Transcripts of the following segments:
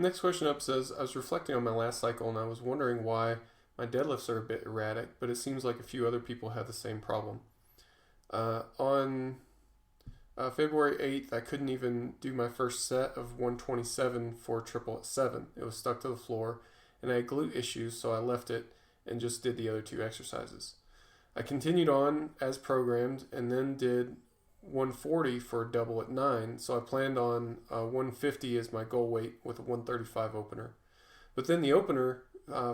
Next question up says, I was reflecting on my last cycle and I was wondering why my deadlifts are a bit erratic, but it seems like a few other people have the same problem. On February 8th, I couldn't even do my first set of 127 for triple at 7. It was stuck to the floor, and I had glute issues, so I left it and just did the other two exercises. I continued on as programmed and then did 140 for a double at 9, so I planned on 150 as my goal weight with a 135 opener. But then the opener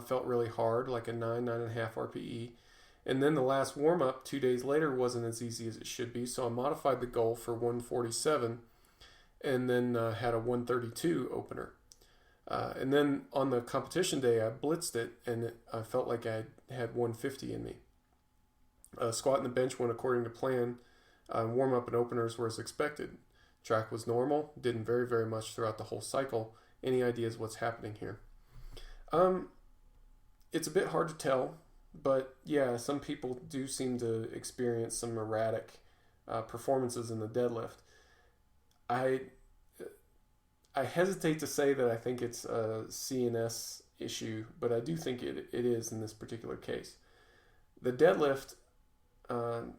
felt really hard, like a 9.5 RPE. And then the last warm-up 2 days later wasn't as easy as it should be, so I modified the goal for 147 and then had a 132 opener. And then on the competition day, I blitzed it, and I felt like I had 150 in me. Squat and the bench went according to plan. Warm-up and openers were as expected. Track was normal, didn't very, very much throughout the whole cycle. Any ideas what's happening here? It's a bit hard to tell. But yeah, some people do seem to experience some erratic performances in the deadlift. I hesitate to say that I think it's a CNS issue, but I do think it is in this particular case. The deadlift, I'm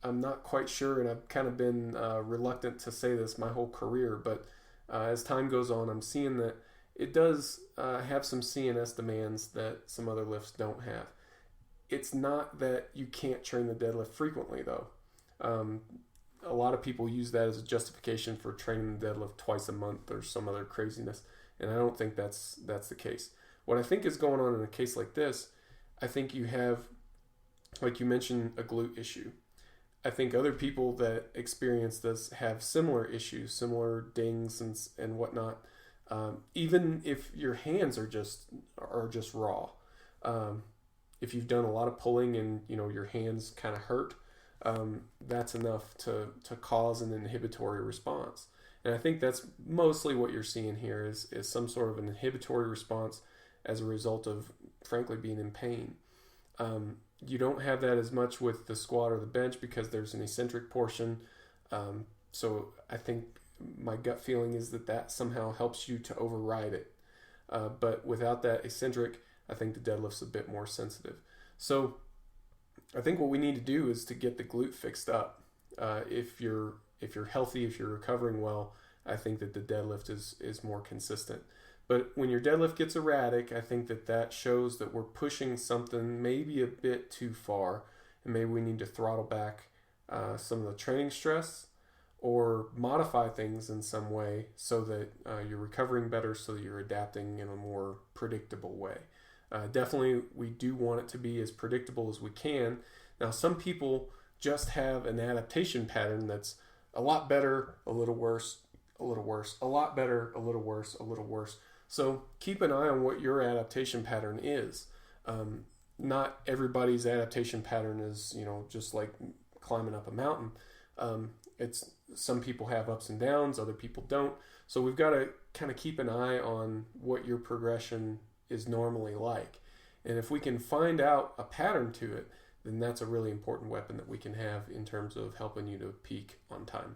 not quite sure, and I've kind of been reluctant to say this my whole career, but as time goes on, I'm seeing that it does have some CNS demands that some other lifts don't have. It's not that you can't train the deadlift frequently, though. A lot of people use that as a justification for training the deadlift twice a month or some other craziness, and I don't think that's the case. What I think is going on in a case like this, I think you have, like you mentioned, a glute issue. I think other people that experience this have similar issues, similar dings and whatnot. Even if your hands are just raw, if you've done a lot of pulling and your hands kind of hurt, that's enough to cause an inhibitory response. And I think that's mostly what you're seeing here is some sort of an inhibitory response as a result of, frankly, being in pain. You don't have that as much with the squat or the bench because there's an eccentric portion. So I think my gut feeling is that somehow helps you to override it. But without that eccentric, I think the deadlift's a bit more sensitive. So I think what we need to do is to get the glute fixed up. If you're healthy, if you're recovering well, I think that the deadlift is more consistent. But when your deadlift gets erratic, I think that shows that we're pushing something maybe a bit too far, and maybe we need to throttle back some of the training stress or modify things in some way so that you're recovering better, so that you're adapting in a more predictable way. Definitely, we do want it to be as predictable as we can. Now, some people just have an adaptation pattern that's a lot better, a little worse, a little worse, a lot better, a little worse, a little worse. So keep an eye on what your adaptation pattern is. Not everybody's adaptation pattern is, just like climbing up a mountain. It's some people have ups and downs, other people don't. So we've got to kind of keep an eye on what your progression is normally like. And if we can find out a pattern to it, then that's a really important weapon that we can have in terms of helping you to peak on time.